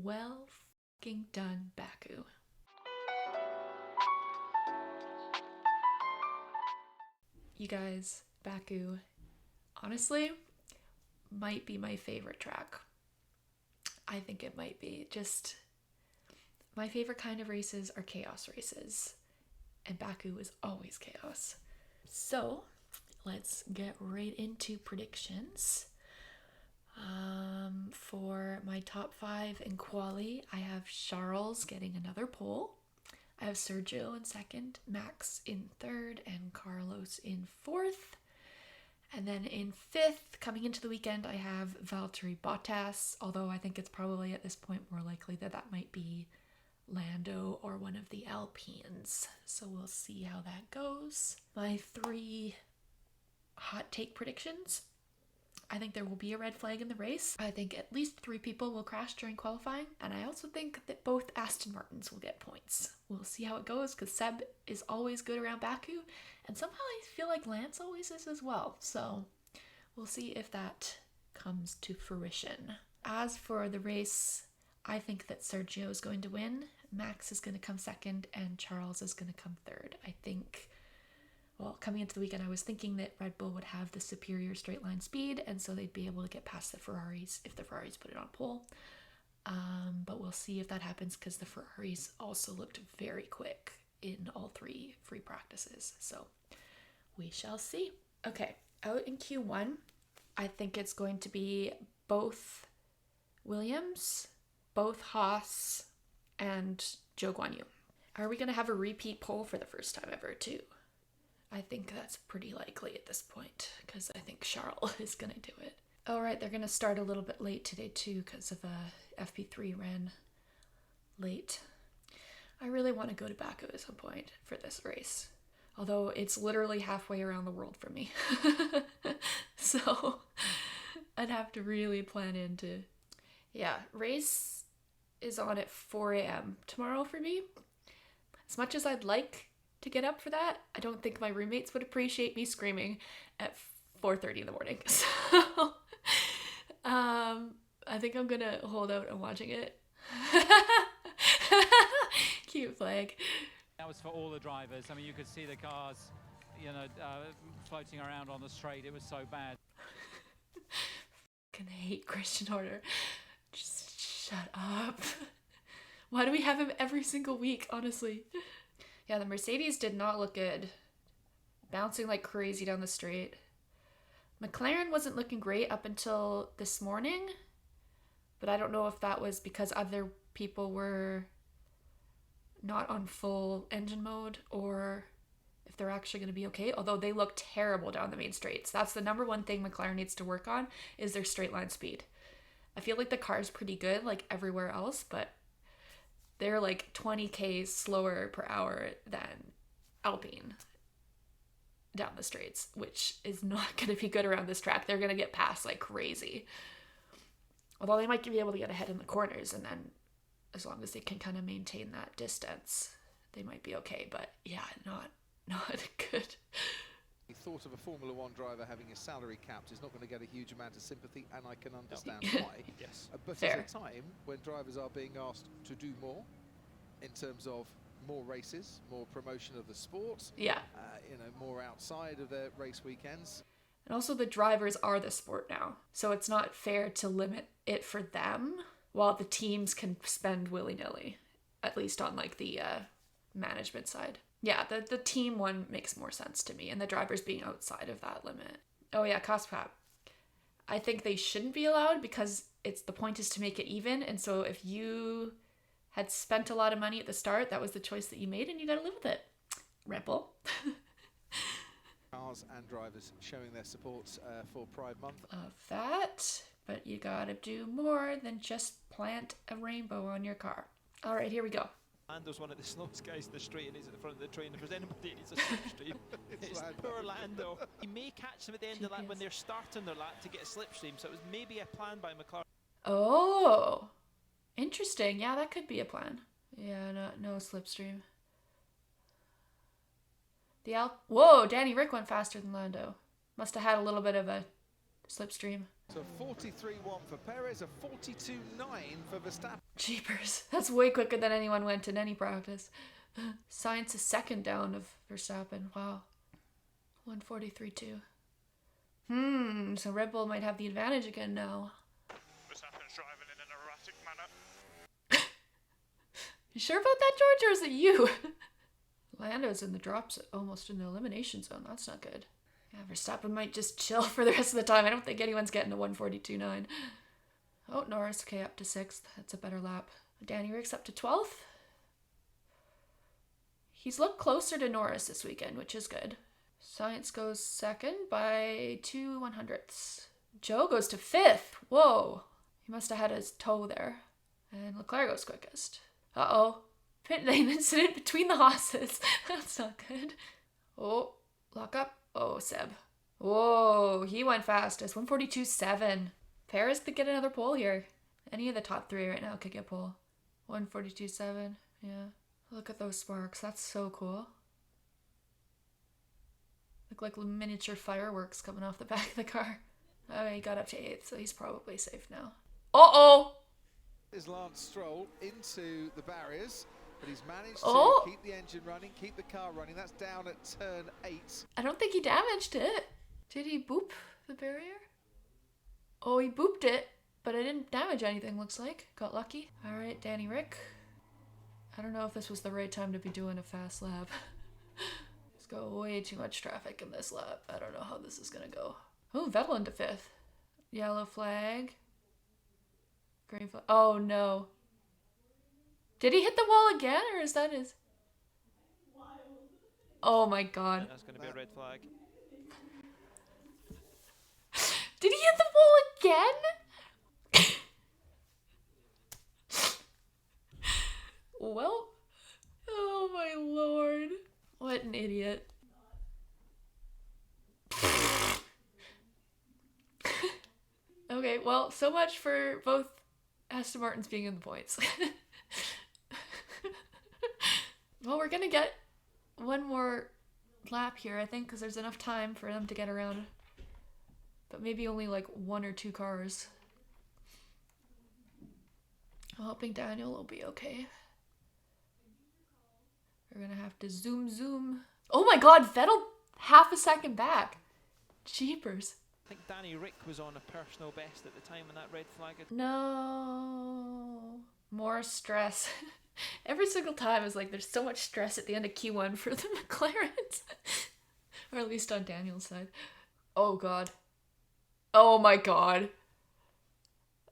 Well fucking done, Baku. You guys, Baku, honestly, might be my favorite track. I think it might be. Just, my favorite kind of races are chaos races. And Baku is always chaos. So, let's get right into predictions. For my top 5 in Quali, I have Charles getting another pole. I have Sergio in second, Max in third, and Carlos in fourth. And then in fifth, coming into the weekend, I have Valtteri Bottas, although I think it's probably at this point more likely that that might be Lando or one of the Alpines. So we'll see how that goes. My 3 hot take predictions. I think there will be a red flag in the race. I think at least 3 people will crash during qualifying. And I also think that both Aston Martins will get points. We'll see how it goes because Seb is always good around Baku. And somehow I feel like Lance always is as well. So we'll see if that comes to fruition. As for the race, I think that Sergio is going to win. Max is going to come second and Charles is going to come third. I think, well, coming into the weekend, I was thinking that Red Bull would have the superior straight line speed, and so they'd be able to get past the Ferraris if the Ferraris put it on pole. But we'll see if that happens because the Ferraris also looked very quick in all 3 free practices. So we shall see. Okay, out in Q1, I think it's going to be both Williams, both Haas, and Zhou Guanyu. Are we going to have a repeat pole for the first time ever too? I think that's pretty likely at this point because I think Charles is going to do it. All right, they're going to start a little bit late today too because of FP3 ran late. I really want to go to Baku at some point for this race, although it's literally halfway around the world from me. So I'd have to really plan into... Yeah, race is on at 4 a.m. tomorrow for me. As much as I'd like to get up for that, I don't think my roommates would appreciate me screaming at 4:30 in the morning. So I think I'm gonna hold out on watching it. Cute flag. That was for all the drivers. I mean, you could see the cars, floating around on the straight. It was so bad. I hate Christian Horner. Just shut up. Why do we have him every single week, honestly? Yeah, the Mercedes did not look good. Bouncing like crazy down the straight. McLaren wasn't looking great up until this morning, but I don't know if that was because other people were not on full engine mode or if they're actually going to be okay, although they look terrible down the main straights. That's the number one thing McLaren needs to work on is their straight line speed. I feel like the car's pretty good like everywhere else, but they're like 20 k's slower per hour than Alpine down the straights, which is not going to be good around this track. They're going to get past like crazy. Although they might be able to get ahead in the corners, and then as long as they can kind of maintain that distance, they might be okay. But yeah, not good. The thought of a Formula One driver having his salary capped is not going to get a huge amount of sympathy, and I can understand why. Yes. But Fair. at a time when drivers are being asked to do more in terms of more races, more promotion of the sport, Yeah. More outside of their race weekends. And also the drivers are the sport now. So it's not fair to limit it for them while the teams can spend willy-nilly, at least on like the management side. Yeah, the team one makes more sense to me, and the drivers being outside of that limit. Oh yeah, cost cap. I think they shouldn't be allowed because the point is to make it even, and so if you had spent a lot of money at the start, that was the choice that you made, and you gotta live with it. Red Bull. Cars and drivers showing their support for Pride Month. Of that, but you gotta do more than just plant a rainbow on your car. All right, here we go. Lando's one of the slowest guys in the straight and he's at the front of the train. If there's anybody that needs a slipstream, it's poor Lando. He may catch them at the end of the lap when they're starting their lap to get a slipstream, so it was maybe a plan by McLaren. Oh, interesting. Yeah, that could be a plan. Yeah, no slipstream. Whoa, Danny Rick went faster than Lando. Must have had a little bit of a slipstream. So 43.1 for Perez, a 42.9 for Verstappen. Jeepers, that's way quicker than anyone went in any practice. Sainz is second down of Verstappen. Wow. 143.2. So Red Bull might have the advantage again now. Verstappen's driving in an erratic manner. You sure about that, George, or is it you? Lando's in the drops, almost in the elimination zone. That's not good. Yeah, Verstappen might just chill for the rest of the time. I don't think anyone's getting a 142.9. Oh, Norris, okay, up to 6th. That's a better lap. Danny Rick's up to 12th. He's looked closer to Norris this weekend, which is good. Sainz goes second by 2/100ths. Joe goes to 5th. Whoa. He must have had his toe there. And Leclerc goes quickest. Uh-oh. Pit lane incident between the Haas's. That's not good. Oh, lock up. Oh, Seb. Whoa, he went fastest. 142.7. Perez could get another pole here. Any of the top 3 right now could get pole. 142.7. Yeah. Look at those sparks. That's so cool. Look like miniature fireworks coming off the back of the car. Oh, he got up to 8th, so he's probably safe now. Uh-oh! Is Lance Stroll into the barriers, but he's managed to keep the engine running, keep the car running. That's down at turn 8. I don't think he damaged it. Did he boop the barrier? Oh, he booped it, but it didn't damage anything, looks like. Got lucky. All right, Danny Rick. I don't know if this was the right time to be doing a fast lap. There's got way too much traffic in this lap. I don't know how this is gonna go. Oh, Vettel into 5th. Yellow flag. Green flag. Oh, no. Did he hit the wall again, or is that his... Oh my god. That's going to be a red flag. Did he hit the wall again? Well, oh my lord. What an idiot. Okay, well, so much for both Aston Martins being in the points. Well, we're gonna get one more lap here, I think, because there's enough time for them to get around. But maybe only like 1 or 2 cars. I'm hoping Daniel will be okay. We're gonna have to zoom. Oh my god, Vettel half a second back. Jeepers. I think Danny Rick was on a personal best at the time when that red flag had... No. More stress. Every single time is like there's so much stress at the end of Q1 for the McLarens. Or at least on Daniel's side. Oh god. Oh my god.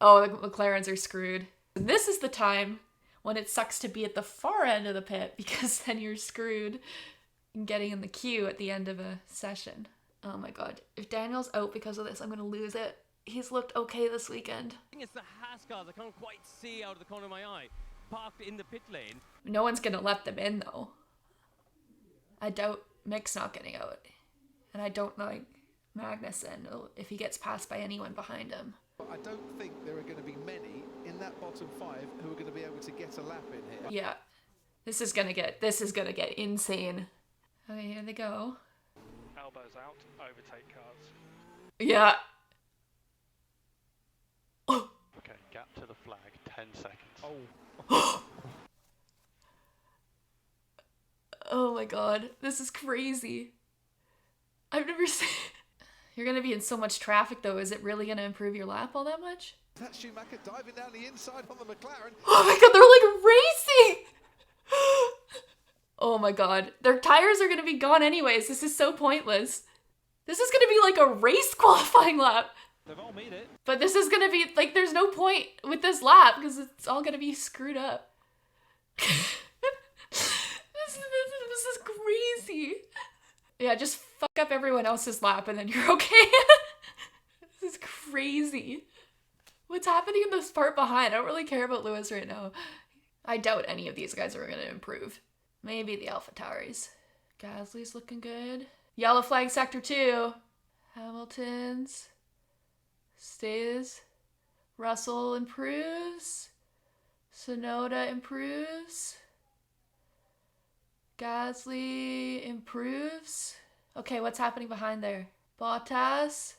Oh, the McLarens are screwed. This is the time when it sucks to be at the far end of the pit, because then you're screwed in getting in the queue at the end of a session. Oh my god. If Daniel's out because of this, I'm going to lose it. He's looked okay this weekend. I think it's the Haas cars. I can't quite see out of the corner of my eye. Parked in the pit lane. No one's going to let them in, though. I doubt Mick's not getting out. And I don't like Magnussen if he gets passed by anyone behind him. I don't think there are going to be many in that bottom 5 who are going to be able to get a lap in here. Yeah. This is gonna get insane. Okay, here they go. Elbows out, overtake cars. Yeah. Oh. Okay, gap to the flag, 10 seconds. Oh. Oh my god, this is crazy. I've never seen... You're gonna be in so much traffic though, is it really gonna improve your lap all that much? That's Schumacher diving down the inside on the McLaren. Oh my god, they're like racing! Oh my god, their tires are gonna be gone anyways, this is so pointless. This is gonna be like a race qualifying lap. They've all made it. But this is gonna be, like, there's no point with this lap, because it's all gonna be screwed up. This is crazy. Yeah, just fuck up everyone else's lap and then you're okay. This is crazy. What's happening in this part behind? I don't really care about Lewis right now. I doubt any of these guys are gonna improve. Maybe the AlphaTauris. Gasly's looking good. Yellow flag sector 2. Hamilton's stays. Russell improves. Tsunoda improves. Gasly improves. Okay, what's happening behind there? Bottas.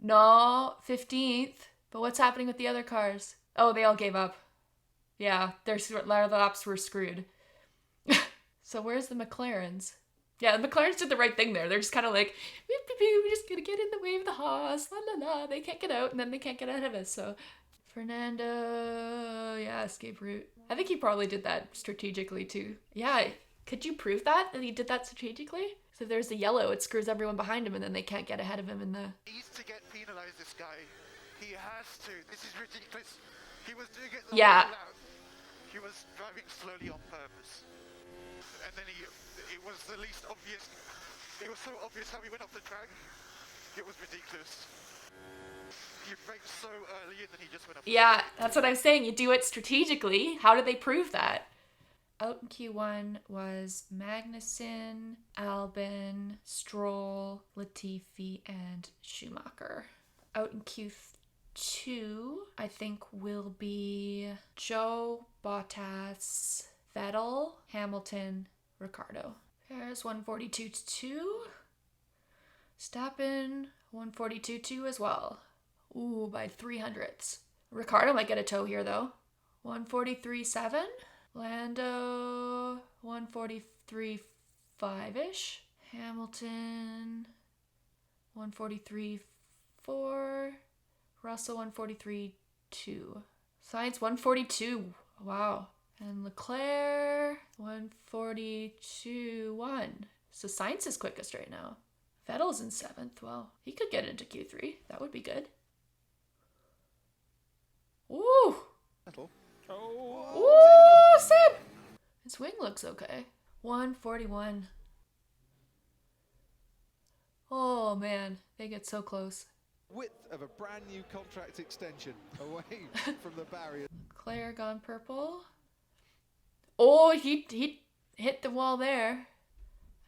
No, 15th. But what's happening with the other cars? Oh, they all gave up. Yeah, their laps were screwed. So where's the McLarens? Yeah, the McLarens did the right thing there. They're just kind of like, we're just gonna get in the way of the Haas, la la la. They can't get out, and then they can't get ahead of us. So Fernando, yeah, escape route. I think he probably did that strategically too. Yeah, could you prove that he did that strategically? So there's the yellow, it screws everyone behind him, and then they can't get ahead of him in the... He needs to get penalised, this guy. He has to. This is ridiculous. He was doing it the Yeah. whole lap. He was driving slowly on purpose. And then it was the least obvious. It was so obvious how he went off the track. It was ridiculous. He braked so early and then he just went off the track. That's what I'm saying. You do it strategically. How did they prove that? Out in Q1 was Magnussen, Albon, Stroll, Latifi, and Schumacher. Out in Q2, I think will be Joe, Bottas, Vettel, Hamilton, Ricardo. There's 142.2. Stappen, 142.2 as well. Ooh, by 300ths. Ricardo might get a toe here though. 143.7. Lando, 143.5-ish. Hamilton, 143.4. Russell, 143.2. Sainz, 142. Wow. And Leclerc, 142.1. So Sainz is quickest right now. Vettel's in 7th. Well, he could get into Q3. That would be good. Ooh! Vettel. Ooh, Seb! His wing looks okay. 141. Oh, man. They get so close. Width of a brand new contract extension away from the barrier. Claire gone purple. Oh, he hit the wall there.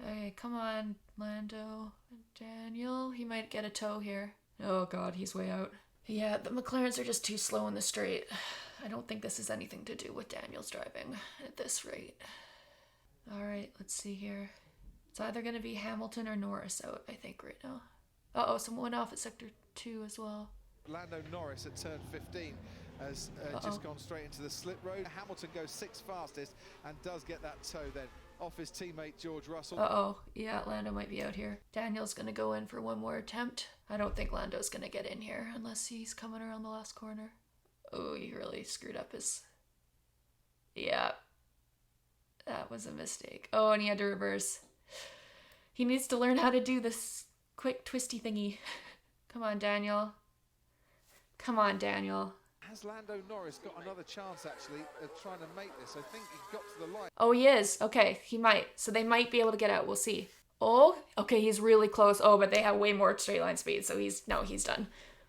Okay, come on, Lando. Daniel, he might get a toe here. Oh god, he's way out. Yeah, the McLarens are just too slow in the straight. I don't think this has anything to do with Daniel's driving at this rate. Alright, let's see here. It's either going to be Hamilton or Norris out, I think, right now. Uh-oh, someone off at Sector 2 as well. Lando Norris at turn 15 has just gone straight into the slip road. Hamilton goes 6th fastest and does get that toe then off his teammate George Russell. Uh-oh, yeah, Lando might be out here. Daniel's going to go in for one more attempt. I don't think Lando's going to get in here unless he's coming around the last corner. Oh, he really screwed up his... Yeah. That was a mistake. Oh, and he had to reverse. He needs to learn how to do this quick twisty thingy. Come on, Daniel. Come on, Daniel. Has Lando Norris got another chance, actually, of trying to make this? I think he got to the line. Oh, he is. Okay, he might. So they might be able to get out. We'll see. Oh, okay, he's really close. Oh, but they have way more straight line speed, so he's done.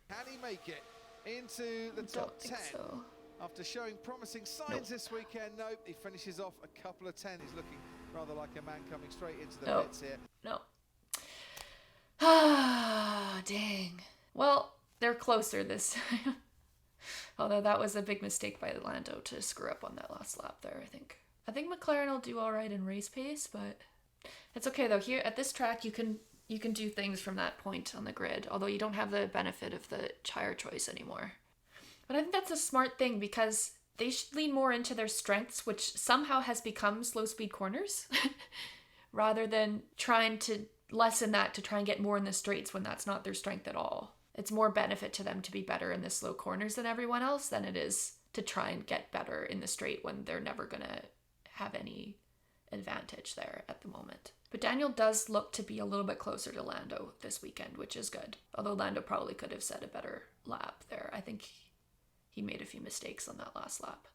Can he make it into the top 10? So. After showing promising signs this weekend, nope, he finishes off a couple of 10. He's looking rather like a man coming straight into the pits here. No. Ah, dang. Well, they're closer this time. Although that was a big mistake by Lando to screw up on that last lap there, I think. I think McLaren will do all right in race pace, but it's okay though. Here at this track, you can do things from that point on the grid, although you don't have the benefit of the tire choice anymore. But I think that's a smart thing because they should lean more into their strengths, which somehow has become slow speed corners, rather than trying to lessen that to try and get more in the straights when that's not their strength at all. It's more benefit to them to be better in the slow corners than everyone else than it is to try and get better in the straight when they're never going to have any advantage there at the moment. But Daniel does look to be a little bit closer to Lando this weekend, which is good. Although Lando probably could have set a better lap there. I think he made a few mistakes on that last lap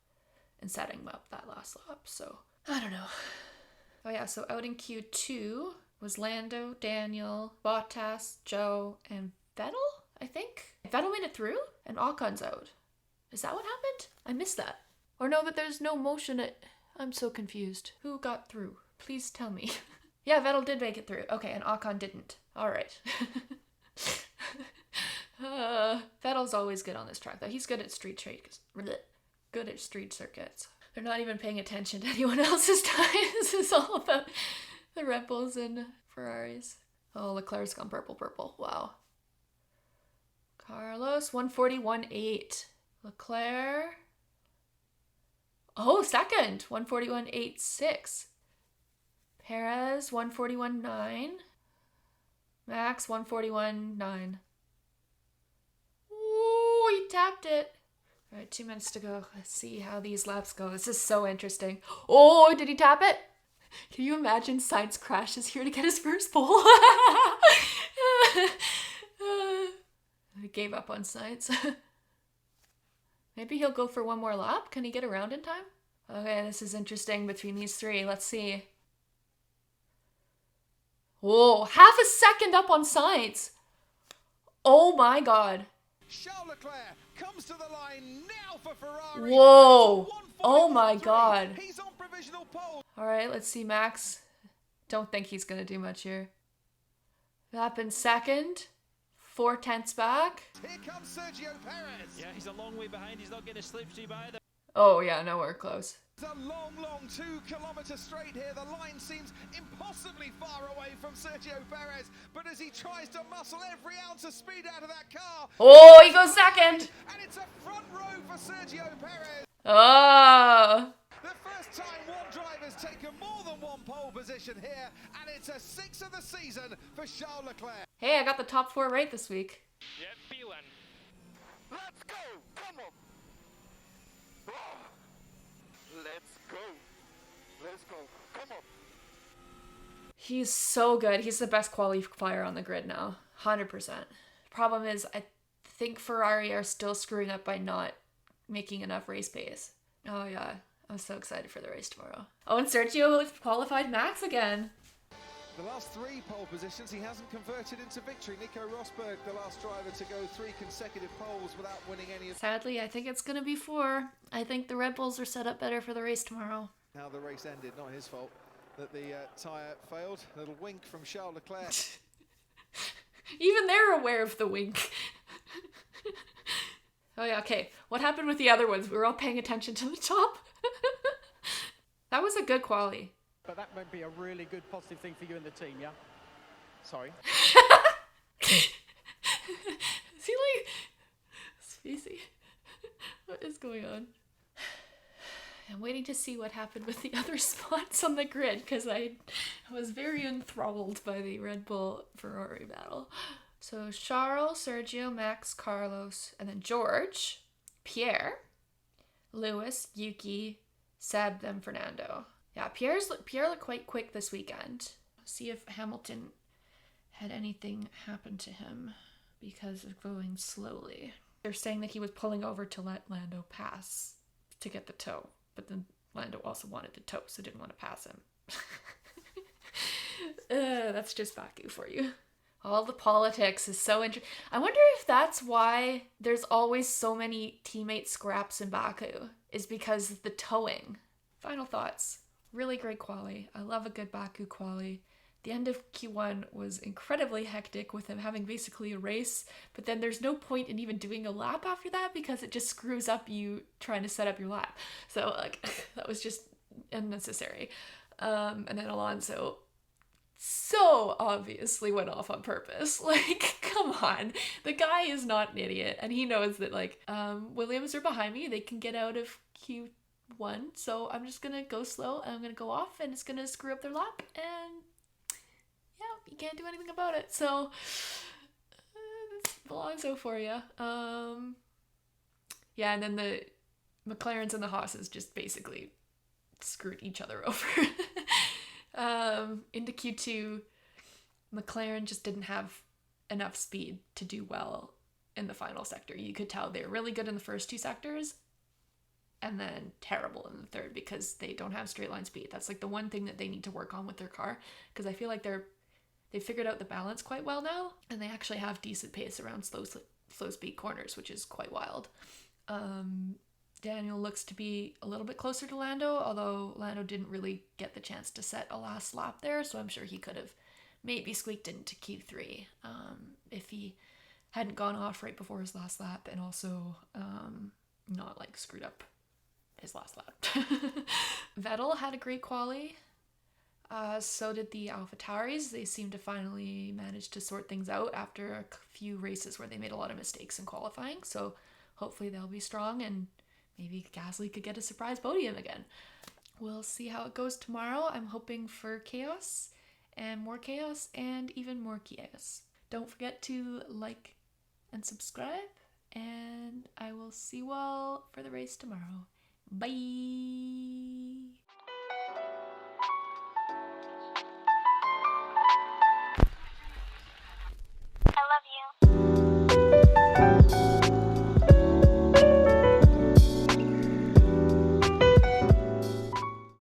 and setting up that last lap. So, I don't know. Oh yeah, so out in Q2 was Lando, Daniel, Bottas, Joe, and Vettel, I think. Vettel made it through and Ocon's out. Is that what happened? I missed that. Or no, but there's no motion. I'm so confused. Who got through? Please tell me. Yeah, Vettel did make it through. Okay, and Ocon didn't. All right. Vettel's always good on this track, though. He's good at street circuits. They're not even paying attention to anyone else's times. It's all about the Red Bulls and Ferraris. Oh, Leclerc's gone purple. Wow. Carlos, 141.8. Leclerc. Oh, second, 141.86. Perez, 141.9. Max, 141.9. Ooh, he tapped it. All right, 2 minutes to go. Let's see how these laps go. This is so interesting. Oh, did he tap it? Can you imagine Sainz crashes here to get his first pole? I gave up on Sainz. Maybe he'll go for one more lap. Can he get around in time? Okay, this is interesting between these three. Let's see. Whoa, half a second up on Sainz. Oh my god. Charles Leclerc comes to the line now for Ferrari. Whoa. Oh my god. He's on provisional pole. All right, let's see Max. Don't think he's going to do much here. Lap in second. 4/10 back. Here comes Sergio Perez. Yeah, he's a long way behind. He's not getting a slipstream either. Oh yeah, nowhere close. It's a long 2-kilometer straight here. The line seems impossibly far away from Sergio Perez, but as he tries to muscle every ounce of speed out of that car. Oh, he goes second. And it's a front row for Sergio Perez. Oh. The first time one driver's taken more than one pole position here, and it's a 6th of the season for Charles Leclerc. Hey, I got the top 4 right this week. Yeah, feeling. Let's go! Come on! Oh. Let's go! Let's go! Come on! He's so good. He's the best qualifier on the grid now. 100%. Problem is, I think Ferrari are still screwing up by not making enough race pace. Oh yeah, I'm so excited for the race tomorrow. Oh, and Sergio qualified Max again. The last 3 pole positions he hasn't converted into victory. Nico Rosberg, the last driver to go 3 consecutive poles without winning any of. Sadly, I think it's going to be 4. I think the Red Bulls are set up better for the race tomorrow. How the race ended, not his fault that the tyre failed. A little wink from Charles Leclerc. Even they're aware of the wink. Oh yeah, okay. What happened with the other ones? We were all paying attention to the top. That was a good quali. But that might be a really good positive thing for you and the team, yeah? Sorry. Is he like spacey? What is going on? I'm waiting to see what happened with the other spots on the grid because I was very enthralled by the Red Bull Ferrari battle. So Charles, Sergio, Max, Carlos, and then George, Pierre, Lewis, Yuki, Seb, then Fernando. Yeah, Pierre looked quite quick this weekend. See if Hamilton had anything happen to him because of going slowly. They're saying that he was pulling over to let Lando pass to get the tow, but then Lando also wanted the tow, so didn't want to pass him. That's just Baku for you. All the politics is so interesting. I wonder if that's why there's always so many teammate scraps in Baku, is because of the towing. Final thoughts. Really great quali. I love a good Baku quali. The end of Q1 was incredibly hectic with him having basically a race, but then there's no point in even doing a lap after that because it just screws up you trying to set up your lap. So like that was just unnecessary. And then Alonso so obviously went off on purpose. Like, come on. The guy is not an idiot, and he knows that like Williams are behind me. They can get out of Q1, so I'm just gonna go slow and I'm gonna go off and it's gonna screw up their lap, and yeah, you can't do anything about it. So that's Alonso for you. Yeah, and then the McLarens and the Haas's just basically screwed each other over. Into Q2, McLaren just didn't have enough speed to do well in the final sector. You could tell they were really good in the first 2 sectors and then terrible in the third because they don't have straight line speed. That's like the one thing that they need to work on with their car, because I feel like they figured out the balance quite well now, and they actually have decent pace around slow speed corners, which is quite wild. Daniel looks to be a little bit closer to Lando, although Lando didn't really get the chance to set a last lap there, so I'm sure he could have maybe squeaked into Q3 if he hadn't gone off right before his last lap, and also not like screwed up his last lap. Vettel had a great quali. So did the AlphaTauris. They seem to finally manage to sort things out after a few races where they made a lot of mistakes in qualifying. So hopefully they'll be strong and maybe Gasly could get a surprise podium again. We'll see how it goes tomorrow. I'm hoping for chaos and even more chaos. Don't forget to like and subscribe, and I will see you all for the race tomorrow. Bye!